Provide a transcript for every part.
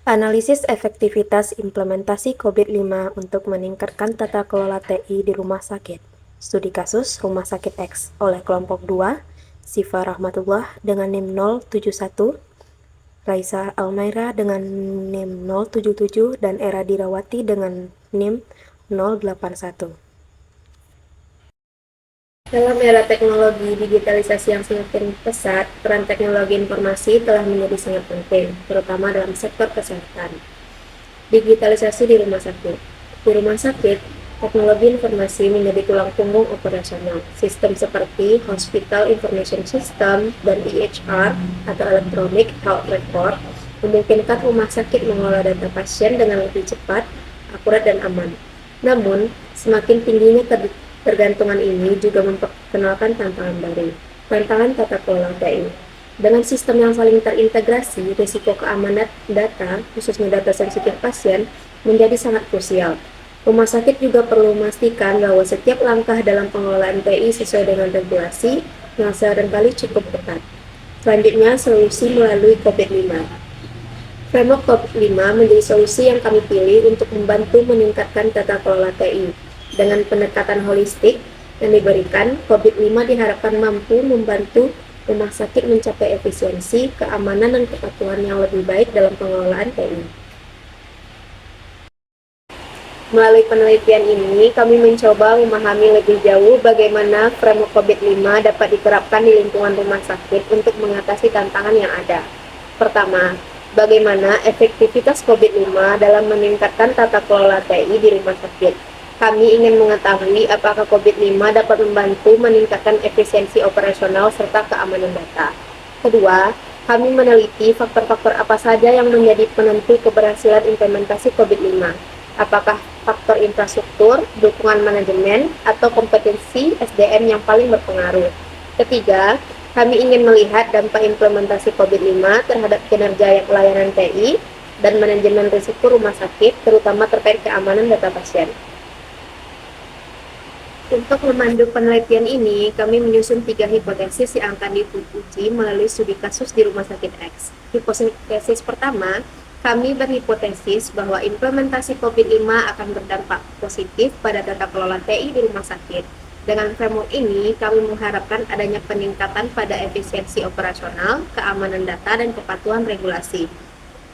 Analisis efektivitas implementasi COVID-5 untuk meningkatkan tata kelola TI di rumah sakit. Studi kasus Rumah Sakit X oleh kelompok 2, Sifa Rahmatullah dengan NIM 071, Raisa Almaira dengan NIM 077, dan Era Dirawati dengan NIM 081. Dalam era teknologi digitalisasi yang semakin pesat, peran teknologi informasi telah menjadi sangat penting, terutama dalam sektor kesehatan. Digitalisasi di rumah sakit. Di rumah sakit, teknologi informasi menjadi tulang punggung operasional. Sistem seperti Hospital Information System dan EHR atau Electronic Health Record memungkinkan rumah sakit mengelola data pasien dengan lebih cepat, akurat, dan aman. Namun, semakin tingginya ketergantungan ini juga memperkenalkan tantangan baru. Tantangan tata kelola TI. Dengan sistem yang saling terintegrasi, risiko keamanan data, khususnya data sensitif pasien, menjadi sangat krusial. Rumah sakit juga perlu memastikan bahwa setiap langkah dalam pengelolaan TI sesuai dengan regulasi yang seringkali cukup ketat. Selanjutnya, solusi melalui COVID-5. Framework COVID-5 menjadi solusi yang kami pilih untuk membantu meningkatkan tata kelola TI. Dengan pendekatan holistik yang diberikan, COVID-5 diharapkan mampu membantu rumah sakit mencapai efisiensi, keamanan, dan kepatuhan yang lebih baik dalam pengelolaan TI. Melalui penelitian ini, kami mencoba memahami lebih jauh bagaimana framework COVID-5 dapat diterapkan di lingkungan rumah sakit untuk mengatasi tantangan yang ada. Pertama, bagaimana efektivitas COVID-5 dalam meningkatkan tata kelola TI di rumah sakit. Kami ingin mengetahui apakah COVID-5 dapat membantu meningkatkan efisiensi operasional serta keamanan data. Kedua, kami meneliti faktor-faktor apa saja yang menjadi penentu keberhasilan implementasi COVID-5. Apakah faktor infrastruktur, dukungan manajemen, atau kompetensi SDM yang paling berpengaruh. Ketiga, kami ingin melihat dampak implementasi COVID-5 terhadap kinerja layanan TI dan manajemen risiko rumah sakit, terutama terkait keamanan data pasien. Untuk memandu penelitian ini, kami menyusun 3 hipotesis yang akan diuji melalui studi kasus di Rumah Sakit X. Hipotesis pertama, kami berhipotesis bahwa implementasi COVID-5 akan berdampak positif pada tata kelola TI di rumah sakit. Dengan framework ini, kami mengharapkan adanya peningkatan pada efisiensi operasional, keamanan data, dan kepatuhan regulasi.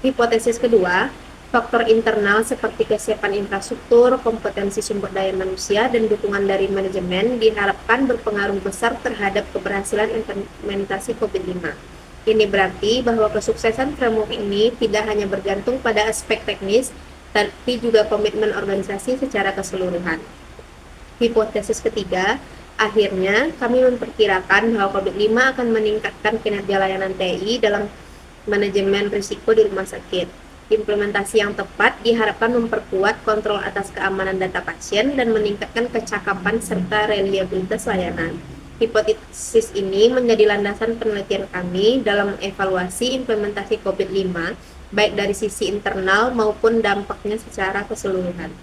Hipotesis kedua, faktor internal seperti kesiapan infrastruktur, kompetensi sumber daya manusia, dan dukungan dari manajemen diharapkan berpengaruh besar terhadap keberhasilan implementasi COVID-5. Ini berarti bahwa kesuksesan framework ini tidak hanya bergantung pada aspek teknis, tapi juga komitmen organisasi secara keseluruhan. Hipotesis ketiga, akhirnya kami memperkirakan bahwa COVID-5 akan meningkatkan kinerja layanan TI dalam manajemen risiko di rumah sakit. Implementasi yang tepat diharapkan memperkuat kontrol atas keamanan data pasien dan meningkatkan kecakapan serta reliabilitas layanan. Hipotesis ini menjadi landasan penelitian kami dalam mengevaluasi implementasi COVID-5, baik dari sisi internal maupun dampaknya secara keseluruhan.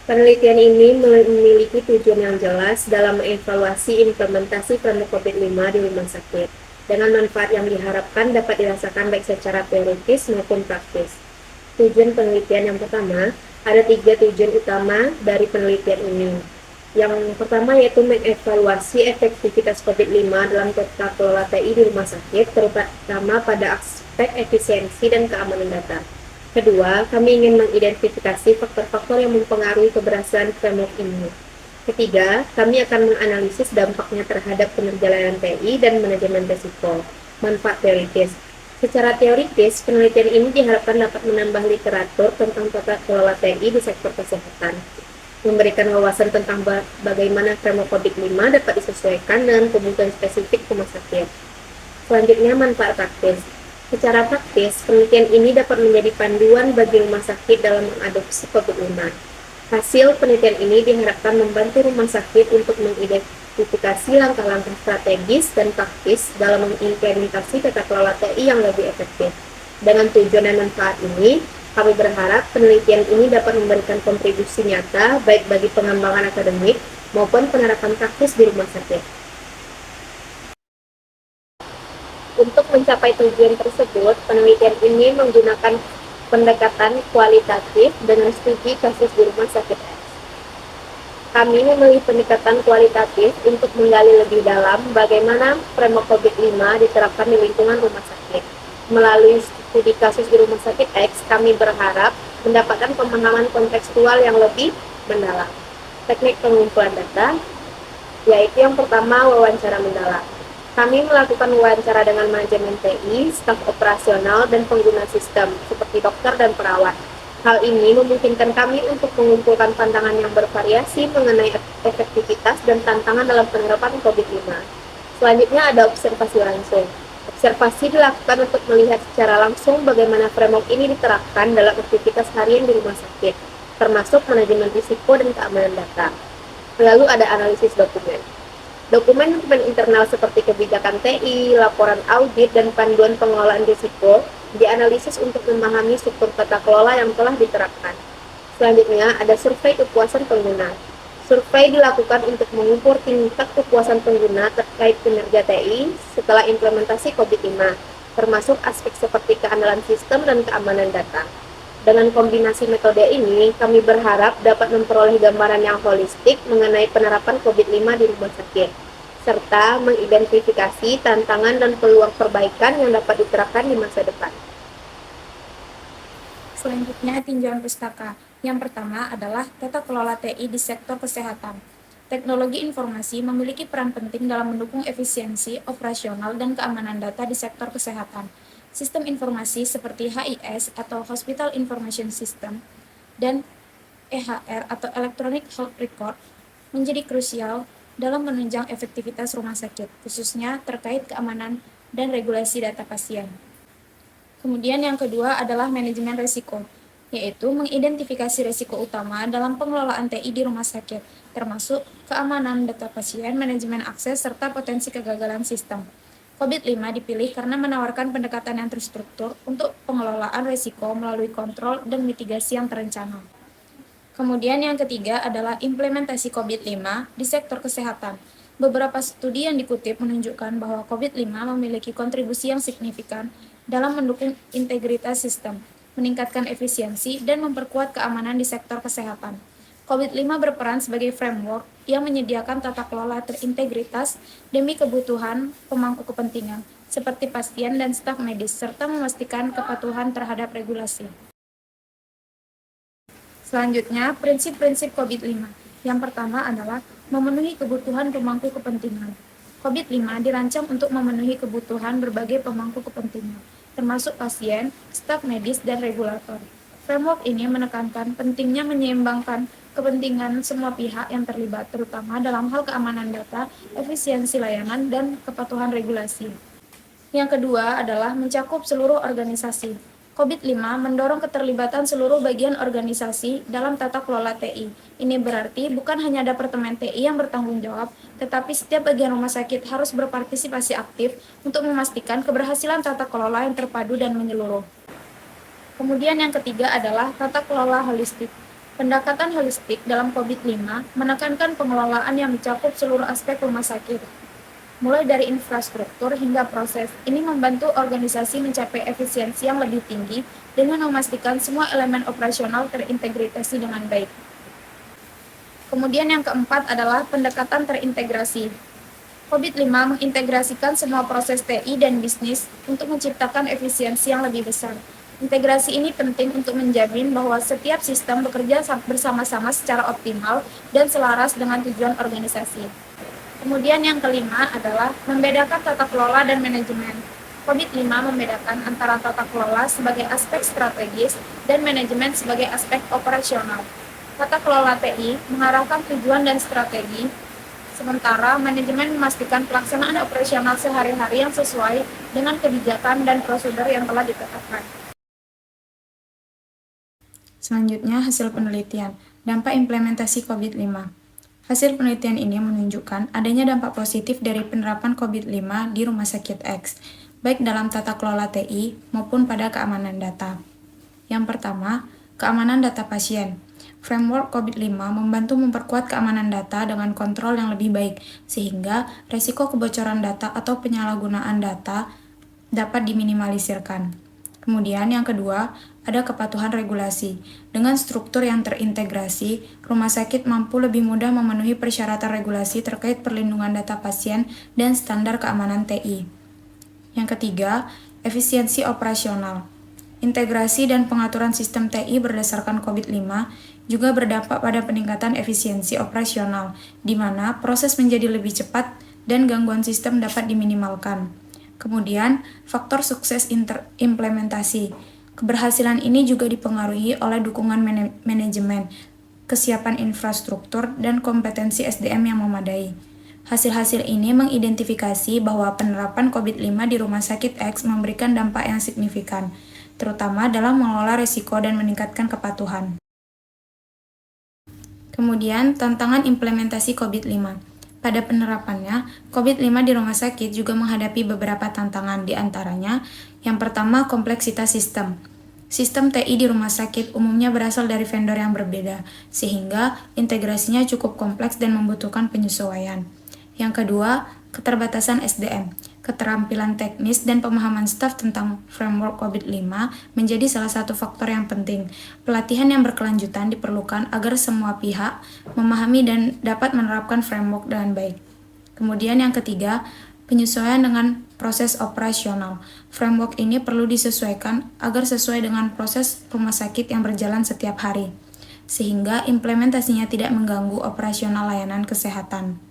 Penelitian ini memiliki tujuan yang jelas dalam mengevaluasi implementasi framework COVID-5 di rumah sakit, dengan manfaat yang diharapkan dapat dirasakan baik secara teoritis maupun praktis. Tujuan penelitian yang pertama, ada 3 tujuan utama dari penelitian ini. Yang pertama yaitu mengevaluasi efektivitas COVID-5 dalam tata kelola TI di rumah sakit, terutama pada aspek efisiensi dan keamanan data. Kedua, kami ingin mengidentifikasi faktor-faktor yang mempengaruhi keberhasilan framework ini. Ketiga, kami akan menganalisis dampaknya terhadap kinerja layanan TI dan manajemen risiko. Manfaat teoritis. Secara teoritis, penelitian ini diharapkan dapat menambah literatur tentang tata kelola TI di sektor kesehatan, memberikan wawasan tentang bagaimana framework COVID-5 dapat disesuaikan dengan kebutuhan spesifik rumah sakit. Selanjutnya, manfaat praktis. Secara praktis, penelitian ini dapat menjadi panduan bagi rumah sakit dalam mengadopsi COVID-5. Hasil penelitian ini diharapkan membantu rumah sakit untuk mengidentifikasi langkah-langkah strategis dan praktis dalam mengimplementasi tata kelola TI yang lebih efektif. Dengan tujuan dan manfaat ini, kami berharap penelitian ini dapat memberikan kontribusi nyata baik bagi pengembangan akademik maupun penerapan praktis di rumah sakit. Untuk mencapai tujuan tersebut, penelitian ini menggunakan pendekatan kualitatif dengan studi kasus di rumah sakit X. Kami memilih pendekatan kualitatif untuk menggali lebih dalam bagaimana framework COVID-5 diterapkan di lingkungan rumah sakit. Melalui studi kasus di rumah sakit X, kami berharap mendapatkan pemahaman kontekstual yang lebih mendalam. Teknik pengumpulan data, yaitu yang pertama wawancara mendalam. Kami melakukan wawancara dengan manajemen TI, staf operasional, dan pengguna sistem, seperti dokter dan perawat. Hal ini memungkinkan kami untuk mengumpulkan pandangan yang bervariasi mengenai efektivitas dan tantangan dalam penerapan COVID-5. Selanjutnya ada observasi langsung. Observasi dilakukan untuk melihat secara langsung bagaimana framework ini diterapkan dalam aktivitas harian di rumah sakit, termasuk manajemen risiko dan keamanan data. Lalu ada analisis dokumen. Dokumen-dokumen internal seperti kebijakan TI, laporan audit, dan panduan pengelolaan risiko dianalisis untuk memahami struktur tata kelola yang telah diterapkan. Selanjutnya, ada survei kepuasan pengguna. Survei dilakukan untuk mengukur tingkat kepuasan pengguna terkait kinerja TI setelah implementasi COVID-5, termasuk aspek seperti keandalan sistem dan keamanan data. Dengan kombinasi metode ini, kami berharap dapat memperoleh gambaran yang holistik mengenai penerapan COVID-5 di rumah sakit, serta mengidentifikasi tantangan dan peluang perbaikan yang dapat diterapkan di masa depan. Selanjutnya, tinjauan pustaka. Yang pertama adalah tata kelola TI di sektor kesehatan. Teknologi informasi memiliki peran penting dalam mendukung efisiensi, operasional, dan keamanan data di sektor kesehatan. Sistem informasi seperti HIS atau Hospital Information System dan EHR atau Electronic Health Record menjadi krusial dalam menunjang efektivitas rumah sakit, khususnya terkait keamanan dan regulasi data pasien. Kemudian yang kedua adalah manajemen risiko, yaitu mengidentifikasi risiko utama dalam pengelolaan TI di rumah sakit, termasuk keamanan data pasien, manajemen akses, serta potensi kegagalan sistem. COVID-5 dipilih karena menawarkan pendekatan yang terstruktur untuk pengelolaan risiko melalui kontrol dan mitigasi yang terencana. Kemudian yang ketiga adalah implementasi COVID-5 di sektor kesehatan. Beberapa studi yang dikutip menunjukkan bahwa COVID-5 memiliki kontribusi yang signifikan dalam mendukung integritas sistem, meningkatkan efisiensi, dan memperkuat keamanan di sektor kesehatan. COVID-5 berperan sebagai framework yang menyediakan tata kelola terintegritas demi kebutuhan pemangku kepentingan, seperti pasien dan staf medis, serta memastikan kepatuhan terhadap regulasi. Selanjutnya, prinsip-prinsip COVID-5. Yang pertama adalah memenuhi kebutuhan pemangku kepentingan. COVID-5 dirancang untuk memenuhi kebutuhan berbagai pemangku kepentingan, termasuk pasien, staf medis, dan regulator. Framework ini menekankan pentingnya menyeimbangkan kepentingan semua pihak yang terlibat, terutama dalam hal keamanan data, efisiensi layanan, dan kepatuhan regulasi. Yang kedua adalah mencakup seluruh organisasi. COVID-5 mendorong keterlibatan seluruh bagian organisasi dalam tata kelola TI. Ini berarti bukan hanya Departemen TI yang bertanggung jawab, tetapi setiap bagian rumah sakit harus berpartisipasi aktif untuk memastikan keberhasilan tata kelola yang terpadu dan menyeluruh. Kemudian yang ketiga adalah tata kelola holistik. Pendekatan holistik dalam COVID-5 menekankan pengelolaan yang mencakup seluruh aspek rumah sakit, mulai dari infrastruktur hingga proses. Ini membantu organisasi mencapai efisiensi yang lebih tinggi dengan memastikan semua elemen operasional terintegrasi dengan baik. Kemudian yang keempat adalah pendekatan terintegrasi. COVID-5 mengintegrasikan semua proses TI dan bisnis untuk menciptakan efisiensi yang lebih besar. Integrasi ini penting untuk menjamin bahwa setiap sistem bekerja bersama-sama secara optimal dan selaras dengan tujuan organisasi. Kemudian yang kelima adalah membedakan tata kelola dan manajemen. COVID-5 membedakan antara tata kelola sebagai aspek strategis dan manajemen sebagai aspek operasional. Tata kelola TI mengarahkan tujuan dan strategi, sementara manajemen memastikan pelaksanaan operasional sehari-hari yang sesuai dengan kebijakan dan prosedur yang telah ditetapkan. Selanjutnya, hasil penelitian. Dampak implementasi COVID-5. Hasil penelitian ini menunjukkan adanya dampak positif dari penerapan COVID-5 di Rumah Sakit X, baik dalam tata kelola TI maupun pada keamanan data. Yang pertama, keamanan data pasien. Framework COVID-5 membantu memperkuat keamanan data dengan kontrol yang lebih baik, sehingga resiko kebocoran data atau penyalahgunaan data dapat diminimalisirkan. Kemudian yang kedua, ada kepatuhan regulasi. Dengan struktur yang terintegrasi, rumah sakit mampu lebih mudah memenuhi persyaratan regulasi terkait perlindungan data pasien dan standar keamanan TI. Yang ketiga, efisiensi operasional. Integrasi dan pengaturan sistem TI berdasarkan COVID-5 juga berdampak pada peningkatan efisiensi operasional, di mana proses menjadi lebih cepat dan gangguan sistem dapat diminimalkan. Kemudian, faktor sukses implementasi. Keberhasilan ini juga dipengaruhi oleh dukungan manajemen, kesiapan infrastruktur, dan kompetensi SDM yang memadai. Hasil-hasil ini mengidentifikasi bahwa penerapan COVID-5 di Rumah Sakit X memberikan dampak yang signifikan, terutama dalam mengelola risiko dan meningkatkan kepatuhan. Kemudian, tantangan implementasi COVID-5. Pada penerapannya, COVID-5 di rumah sakit juga menghadapi beberapa tantangan, di antaranya yang pertama, kompleksitas sistem. Sistem TI di rumah sakit umumnya berasal dari vendor yang berbeda, sehingga integrasinya cukup kompleks dan membutuhkan penyesuaian. Yang kedua, keterbatasan SDM. Keterampilan teknis dan pemahaman staf tentang framework COVID-5 menjadi salah satu faktor yang penting. Pelatihan yang berkelanjutan diperlukan agar semua pihak memahami dan dapat menerapkan framework dengan baik. Kemudian yang ketiga, penyesuaian dengan proses operasional. Framework ini perlu disesuaikan agar sesuai dengan proses rumah sakit yang berjalan setiap hari, sehingga implementasinya tidak mengganggu operasional layanan kesehatan.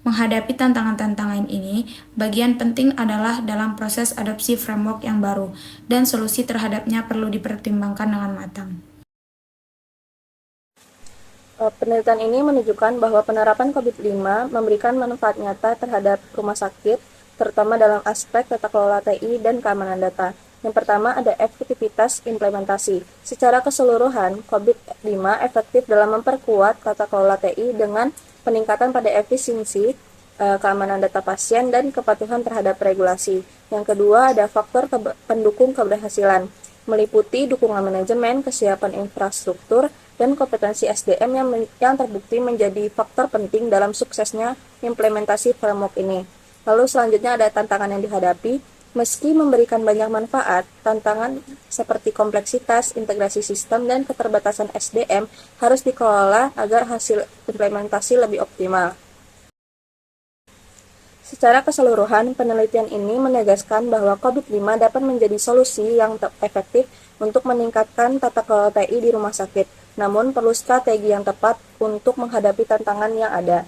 Menghadapi tantangan-tantangan ini, bagian penting adalah dalam proses adopsi framework yang baru, dan solusi terhadapnya perlu dipertimbangkan dengan matang. Penelitian ini menunjukkan bahwa penerapan COVID-5 memberikan manfaat nyata terhadap rumah sakit, terutama dalam aspek tata kelola TI dan keamanan data. Yang pertama ada efektivitas implementasi. Secara keseluruhan, COVID-5 efektif dalam memperkuat tata kelola TI dengan peningkatan pada efisiensi, keamanan data pasien, dan kepatuhan terhadap regulasi. Yang kedua ada faktor pendukung keberhasilan, meliputi dukungan manajemen, kesiapan infrastruktur, dan kompetensi SDM yang terbukti menjadi faktor penting dalam suksesnya implementasi framework ini. Lalu selanjutnya ada tantangan yang dihadapi. Meski memberikan banyak manfaat, tantangan seperti kompleksitas, integrasi sistem, dan keterbatasan SDM harus dikelola agar hasil implementasi lebih optimal. Secara keseluruhan, penelitian ini menegaskan bahwa COVID-5 dapat menjadi solusi yang efektif untuk meningkatkan tata kelola TI di rumah sakit, namun perlu strategi yang tepat untuk menghadapi tantangan yang ada.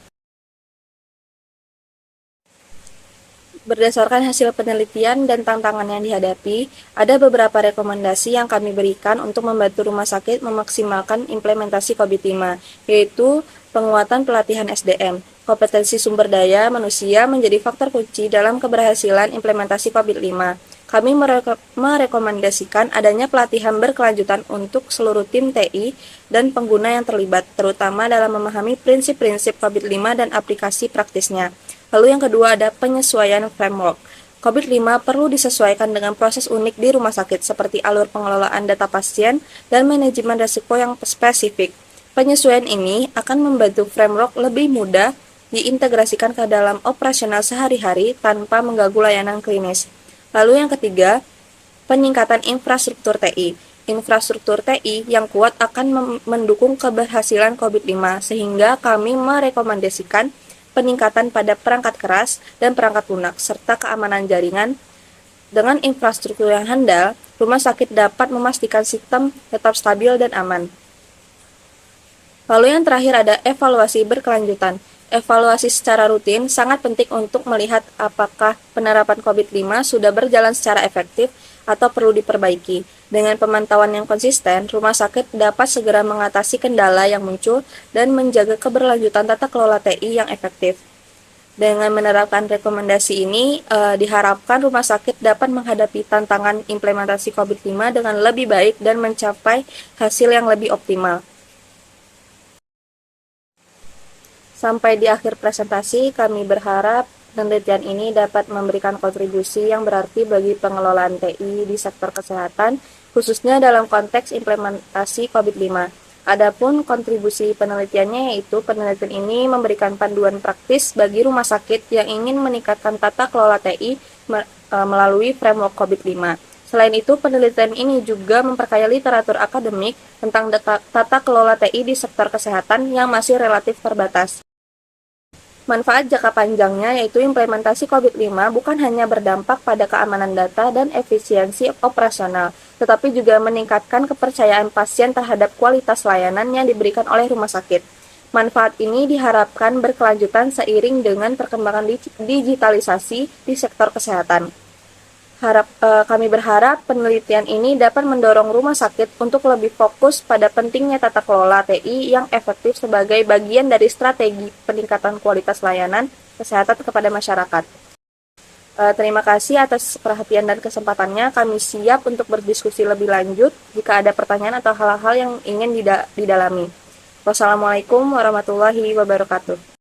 Berdasarkan hasil penelitian dan tantangan yang dihadapi, ada beberapa rekomendasi yang kami berikan untuk membantu rumah sakit memaksimalkan implementasi COVID-5, yaitu penguatan pelatihan SDM. Kompetensi sumber daya manusia menjadi faktor kunci dalam keberhasilan implementasi COVID-5. Kami merekomendasikan adanya pelatihan berkelanjutan untuk seluruh tim TI dan pengguna yang terlibat, terutama dalam memahami prinsip-prinsip COVID-5 dan aplikasi praktisnya. Lalu yang kedua ada penyesuaian framework. COVID-5 perlu disesuaikan dengan proses unik di rumah sakit seperti alur pengelolaan data pasien dan manajemen risiko yang spesifik. Penyesuaian ini akan membantu framework lebih mudah diintegrasikan ke dalam operasional sehari-hari tanpa mengganggu layanan klinis. Lalu yang ketiga, peningkatan infrastruktur TI. Infrastruktur TI yang kuat akan mendukung keberhasilan COVID-5, sehingga kami merekomendasikan peningkatan pada perangkat keras dan perangkat lunak, serta keamanan jaringan. Dengan infrastruktur yang handal, rumah sakit dapat memastikan sistem tetap stabil dan aman. Lalu yang terakhir ada evaluasi berkelanjutan. Evaluasi secara rutin sangat penting untuk melihat apakah penerapan COVID-5 sudah berjalan secara efektif atau perlu diperbaiki. Dengan pemantauan yang konsisten, rumah sakit dapat segera mengatasi kendala yang muncul dan menjaga keberlanjutan tata kelola TI yang efektif. Dengan menerapkan rekomendasi ini, diharapkan rumah sakit dapat menghadapi tantangan implementasi COVID-5 dengan lebih baik dan mencapai hasil yang lebih optimal. Sampai di akhir presentasi, kami berharap penelitian ini dapat memberikan kontribusi yang berarti bagi pengelolaan TI di sektor kesehatan, khususnya dalam konteks implementasi COVID-5. Adapun kontribusi penelitiannya yaitu penelitian ini memberikan panduan praktis bagi rumah sakit yang ingin meningkatkan tata kelola TI melalui framework COVID-5. Selain itu, penelitian ini juga memperkaya literatur akademik tentang tata kelola TI di sektor kesehatan yang masih relatif terbatas. Manfaat jangka panjangnya yaitu implementasi COVID-5 bukan hanya berdampak pada keamanan data dan efisiensi operasional, tetapi juga meningkatkan kepercayaan pasien terhadap kualitas layanan yang diberikan oleh rumah sakit. Manfaat ini diharapkan berkelanjutan seiring dengan perkembangan digitalisasi di sektor kesehatan. Kami berharap penelitian ini dapat mendorong rumah sakit untuk lebih fokus pada pentingnya tata kelola TI yang efektif sebagai bagian dari strategi peningkatan kualitas layanan kesehatan kepada masyarakat. Terima kasih atas perhatian dan kesempatannya. Kami siap untuk berdiskusi lebih lanjut jika ada pertanyaan atau hal-hal yang ingin didalami. Wassalamualaikum warahmatullahi wabarakatuh.